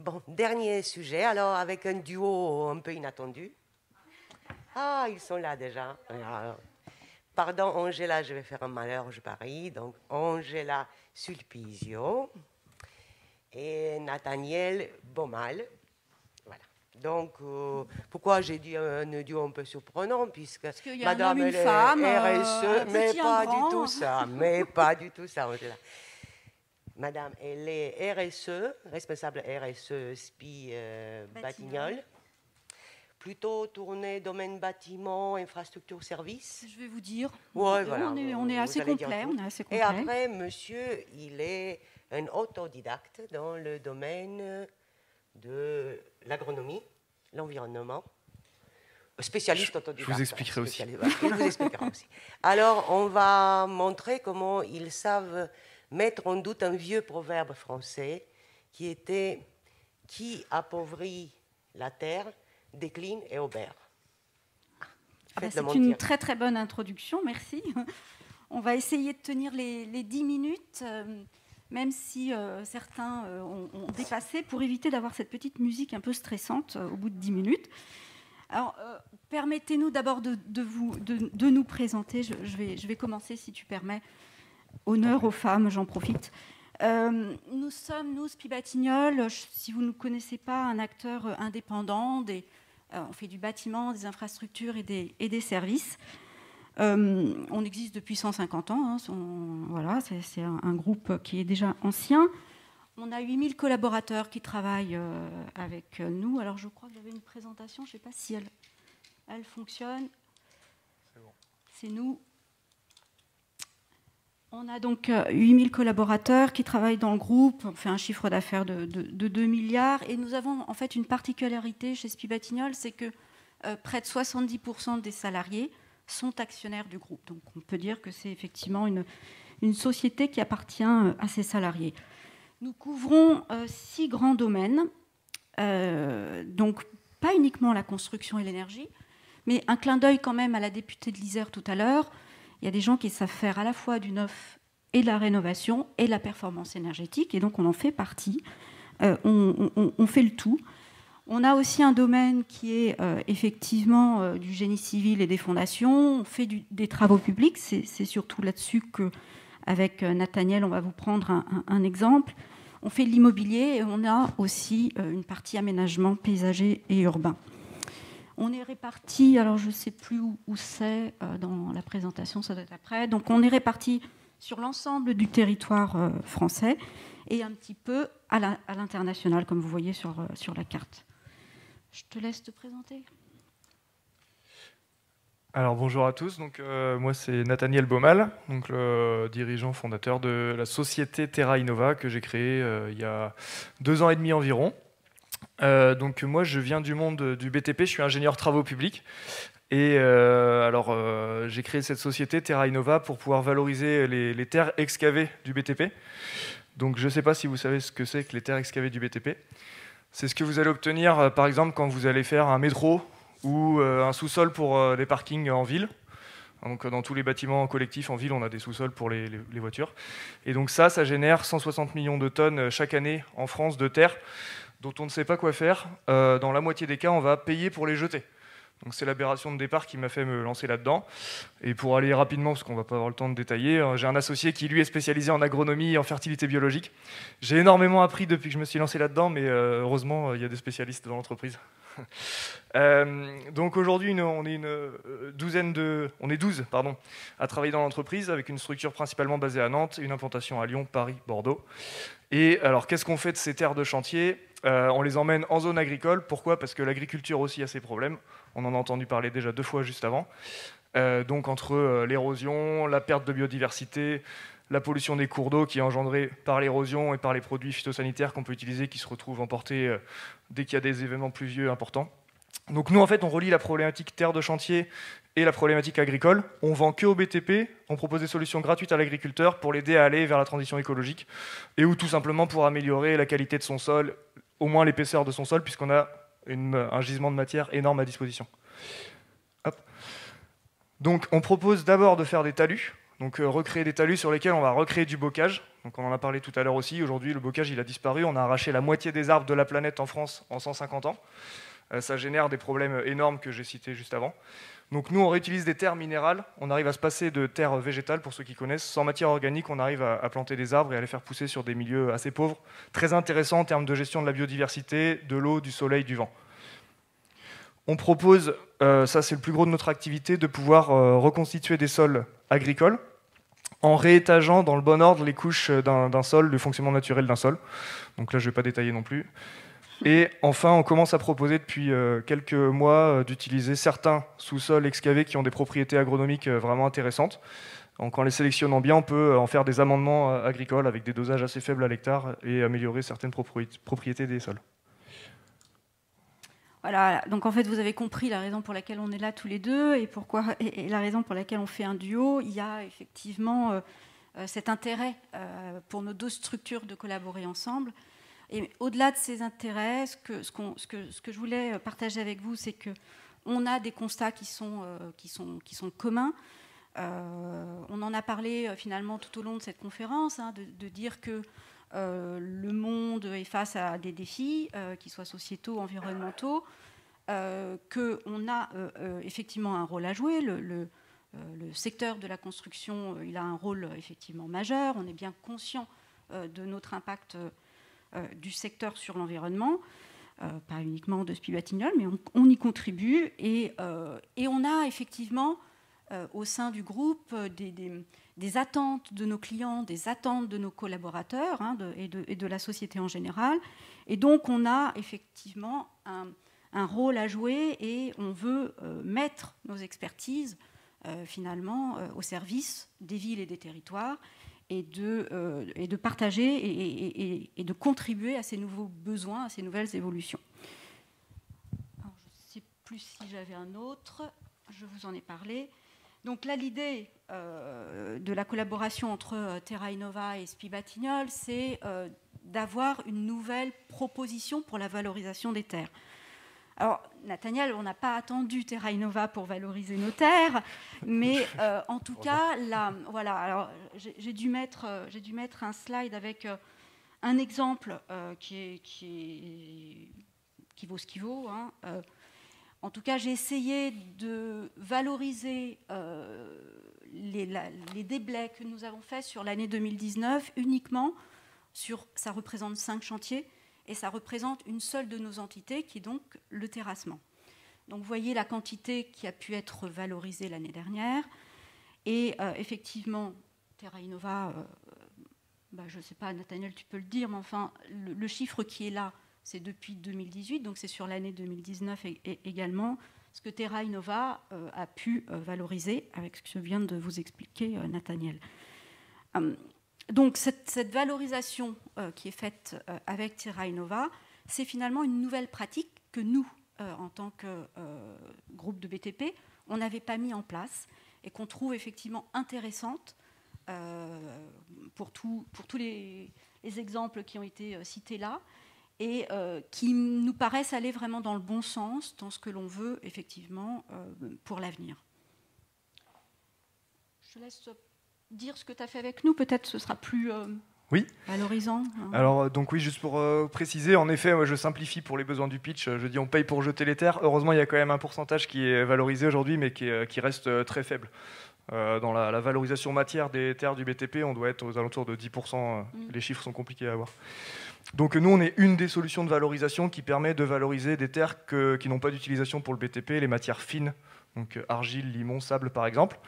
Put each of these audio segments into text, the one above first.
Bon, dernier sujet, alors avec un duo un peu inattendu. Ah, ils sont là déjà. Alors, pardon, Angela, je vais faire un malheur, je parie. Donc, Angela Sulpisio et Nathaniel Beaumal. Voilà. Donc, pourquoi j'ai dit un duo un peu surprenant, puisque Parce qu'il y a un homme, Madame, une elle est femme, RSE, un mais petit, un pas du grand. tout ça, mais pas du tout ça, Angela. Madame, elle est RSE, responsable RSE SPI Batignolles. Plutôt tournée domaine bâtiment, infrastructure, service. Je vais vous dire. Ouais, voilà, On est assez complet. Et après, monsieur, il est un autodidacte dans le domaine de l'agronomie, l'environnement. Spécialiste autodidacte. Je vous expliquerai aussi. Il vous expliquera aussi. Alors, on va montrer comment ils savent mettre en doute un vieux proverbe français qui était « Qui appauvrit la terre décline et obère ». C'est une très très bonne introduction, merci. On va essayer de tenir les 10 minutes, même si certains ont dépassé, pour éviter d'avoir cette petite musique un peu stressante au bout de 10 minutes. Alors, permettez-nous d'abord de nous présenter. Je vais commencer, si tu permets. Honneur aux femmes, j'en profite. Nous sommes, nous, SPI Batignolles, si vous ne connaissez pas, un acteur indépendant. On fait du bâtiment, des infrastructures et des services. On existe depuis 150 ans. Voilà, c'est un groupe qui est déjà ancien. On a 8000 collaborateurs qui travaillent avec nous. Alors, je crois que j'avais une présentation. Je ne sais pas si elle fonctionne. C'est bon. C'est nous. On a donc 8000 collaborateurs qui travaillent dans le groupe. On fait un chiffre d'affaires de 2 milliards. Et nous avons en fait une particularité chez SPI Batignolles, c'est que près de 70% des salariés sont actionnaires du groupe. Donc on peut dire que c'est effectivement une société qui appartient à ses salariés. Nous couvrons 6 grands domaines. Donc pas uniquement la construction et l'énergie, mais un clin d'œil quand même à la députée de l'Isère tout à l'heure. Il y a des gens qui savent faire à la fois du neuf et de la rénovation et de la performance énergétique, et donc on en fait partie. On fait le tout. On a aussi un domaine qui est effectivement du génie civil et des fondations. On fait des travaux publics. C'est surtout là-dessus qu'avec Nathaniel, on va vous prendre un exemple. On fait de l'immobilier et on a aussi une partie aménagement paysager et urbain. On est répartis, alors je ne sais plus où c'est dans la présentation, ça doit être après. Donc on est répartis sur l'ensemble du territoire français et un petit peu à l'international, comme vous voyez sur la carte. Je te laisse te présenter. Alors bonjour à tous, donc, moi c'est Nathaniel Beaumal, donc, le dirigeant fondateur de la société Terra Innova que j'ai créée il y a 2 ans et demi environ. Donc moi je viens du monde du BTP, je suis ingénieur travaux publics et j'ai créé cette société Terra Innova pour pouvoir valoriser les terres excavées du BTP. Donc je ne sais pas si vous savez ce que c'est que les terres excavées du BTP. C'est ce que vous allez obtenir par exemple quand vous allez faire un métro ou un sous-sol pour les parkings en ville. Donc, dans tous les bâtiments collectifs en ville, on a des sous-sols pour les voitures. Et donc ça génère 160 millions de tonnes chaque année en France de terre dont on ne sait pas quoi faire. Dans la moitié des cas, on va payer pour les jeter. Donc c'est l'aberration de départ qui m'a fait me lancer là-dedans. Et pour aller rapidement, parce qu'on ne va pas avoir le temps de détailler, j'ai un associé qui, lui, est spécialisé en agronomie et en fertilité biologique. J'ai énormément appris depuis que je me suis lancé là-dedans, mais heureusement, il y a des spécialistes dans l'entreprise. Donc aujourd'hui, on est 12 à travailler dans l'entreprise, avec une structure principalement basée à Nantes, une implantation à Lyon, Paris, Bordeaux. Et alors, qu'est-ce qu'on fait de ces terres de chantier ? On les emmène en zone agricole. Pourquoi ? Parce que l'agriculture aussi a ses problèmes. On en a entendu parler déjà 2 fois juste avant. Donc entre l'érosion, la perte de biodiversité, la pollution des cours d'eau qui est engendrée par l'érosion et par les produits phytosanitaires qu'on peut utiliser, qui se retrouvent emportés dès qu'il y a des événements pluvieux importants. Donc nous, en fait, on relie la problématique terre de chantier et la problématique agricole. On vend que au BTP, on propose des solutions gratuites à l'agriculteur pour l'aider à aller vers la transition écologique, et ou tout simplement pour améliorer la qualité de son sol, au moins l'épaisseur de son sol, puisqu'on a un gisement de matière énorme à disposition. Hop. Donc on propose d'abord de faire des talus. Donc recréer des talus sur lesquels on va recréer du bocage. Donc on en a parlé tout à l'heure aussi. Aujourd'hui, le bocage il a disparu. On a arraché la moitié des arbres de la planète en France en 150 ans. Ça génère des problèmes énormes que j'ai cités juste avant. Donc nous, on réutilise des terres minérales. On arrive à se passer de terres végétales, pour ceux qui connaissent. Sans matière organique, on arrive à planter des arbres et à les faire pousser sur des milieux assez pauvres. Très intéressant en termes de gestion de la biodiversité, de l'eau, du soleil, du vent. On propose, ça c'est le plus gros de notre activité, de pouvoir reconstituer des sols agricoles en réétageant dans le bon ordre les couches d'un sol, le fonctionnement naturel d'un sol. Donc là, je ne vais pas détailler non plus. Et enfin, on commence à proposer depuis quelques mois d'utiliser certains sous-sols excavés qui ont des propriétés agronomiques vraiment intéressantes. Donc, en les sélectionnant bien, on peut en faire des amendements agricoles avec des dosages assez faibles à l'hectare et améliorer certaines propriétés des sols. Voilà, donc en fait, vous avez compris la raison pour laquelle on est là tous les deux et la raison pour laquelle on fait un duo. Il y a effectivement cet intérêt pour nos deux structures de collaborer ensemble. Et au-delà de ces intérêts, ce que je voulais partager avec vous, c'est qu'on a des constats qui sont communs. On en a parlé finalement tout au long de cette conférence, de dire que le monde est face à des défis, qu'ils soient sociétaux, environnementaux, qu'on a effectivement un rôle à jouer. Le secteur de la construction, il a un rôle effectivement majeur. On est bien conscient de notre impact du secteur sur l'environnement, pas uniquement de SPI-Batignolles, mais on y contribue. Et on a effectivement au sein du groupe des attentes de nos clients, des attentes de nos collaborateurs et de la société en général. Et donc, on a effectivement un rôle à jouer et on veut mettre nos expertises finalement au service des villes et des territoires et de partager et de contribuer à ces nouveaux besoins, à ces nouvelles évolutions. Alors, je ne sais plus si j'avais un autre, je vous en ai parlé. Donc là, l'idée de la collaboration entre Terra Innova et SPI-Batignolles, c'est d'avoir une nouvelle proposition pour la valorisation des terres. Alors, Nathaniel, on n'a pas attendu Terra Innova pour valoriser nos terres, mais en tout cas, là, voilà. Alors, j'ai dû mettre un slide avec un exemple qui vaut ce qu'il vaut. En tout cas, j'ai essayé de valoriser les déblais que nous avons faits sur l'année 2019 uniquement ça représente 5 chantiers et ça représente une seule de nos entités qui est donc le terrassement. Donc vous voyez la quantité qui a pu être valorisée l'année dernière et effectivement, Terra Innova, je ne sais pas, Nathaniel, tu peux le dire, mais enfin, le chiffre qui est là, c'est depuis 2018, donc c'est sur l'année 2019 également, ce que Terra Innova a pu valoriser avec ce que je viens de vous expliquer, Nathaniel. Donc cette valorisation qui est faite avec Terra Innova, c'est finalement une nouvelle pratique que nous, en tant que groupe de BTP, on n'avait pas mis en place et qu'on trouve effectivement intéressante pour tous les exemples qui ont été cités là, et qui nous paraissent aller vraiment dans le bon sens, dans ce que l'on veut effectivement pour l'avenir. Je te laisse dire ce que tu as fait avec nous, peut-être ce sera plus valorisant. Alors, donc oui, juste pour préciser, en effet, moi, je simplifie pour les besoins du pitch, je dis on paye pour jeter les terres. Heureusement, il y a quand même un pourcentage qui est valorisé aujourd'hui, mais qui reste très faible. Dans la valorisation matière des terres du BTP, on doit être aux alentours de 10%. Les chiffres sont compliqués à avoir. Donc nous, on est une des solutions de valorisation qui permet de valoriser des terres qui n'ont pas d'utilisation pour le BTP, les matières fines, donc argile, limon, sable par exemple.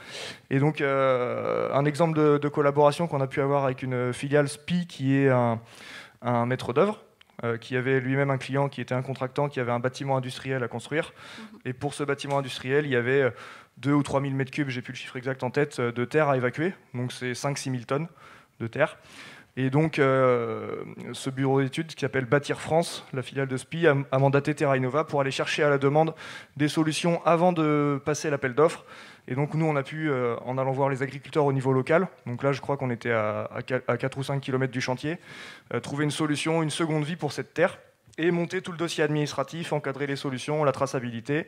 Et donc un exemple de collaboration qu'on a pu avoir avec une filiale SPI qui est un maître d'œuvre, qui avait lui-même un client qui était un contractant, qui avait un bâtiment industriel à construire. Et pour ce bâtiment industriel, il y avait 2 ou 3 000 mètres cubes, j'ai plus le chiffre exact en tête, de terre à évacuer. Donc c'est 5-6 000 tonnes de terre. Et donc, ce bureau d'études qui s'appelle Bâtir France, la filiale de SPI, a mandaté Terra Innova pour aller chercher à la demande des solutions avant de passer l'appel d'offres. Et donc, nous, on a pu, en allant voir les agriculteurs au niveau local, donc là, je crois qu'on était à 4 ou 5 km du chantier, trouver une solution, une seconde vie pour cette terre. et monter tout le dossier administratif, encadrer les solutions, la traçabilité,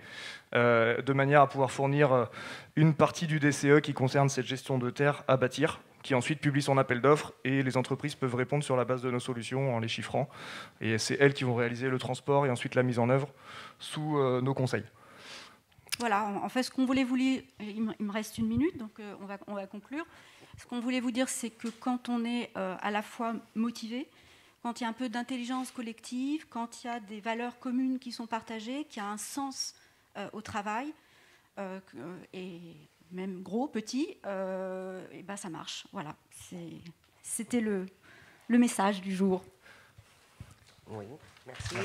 de manière à pouvoir fournir une partie du DCE qui concerne cette gestion de terre à bâtir, qui ensuite publie son appel d'offres, et les entreprises peuvent répondre sur la base de nos solutions en les chiffrant. Et c'est elles qui vont réaliser le transport et ensuite la mise en œuvre sous nos conseils. Voilà, en fait, ce qu'on voulait vous dire, il me reste 1 minute, donc on va conclure. Ce qu'on voulait vous dire, c'est que quand on est à la fois motivé, quand il y a un peu d'intelligence collective, quand il y a des valeurs communes qui sont partagées, qu'il y a un sens au travail, et même gros, petit, et ben ça marche. Voilà, c'était le message du jour. Oui, merci.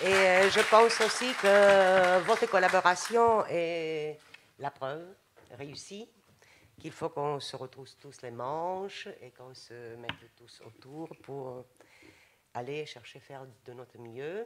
Et je pense aussi que votre collaboration est la preuve réussie, qu'il faut qu'on se retrousse tous les manches et qu'on se mette tous autour pour aller chercher à faire de notre mieux.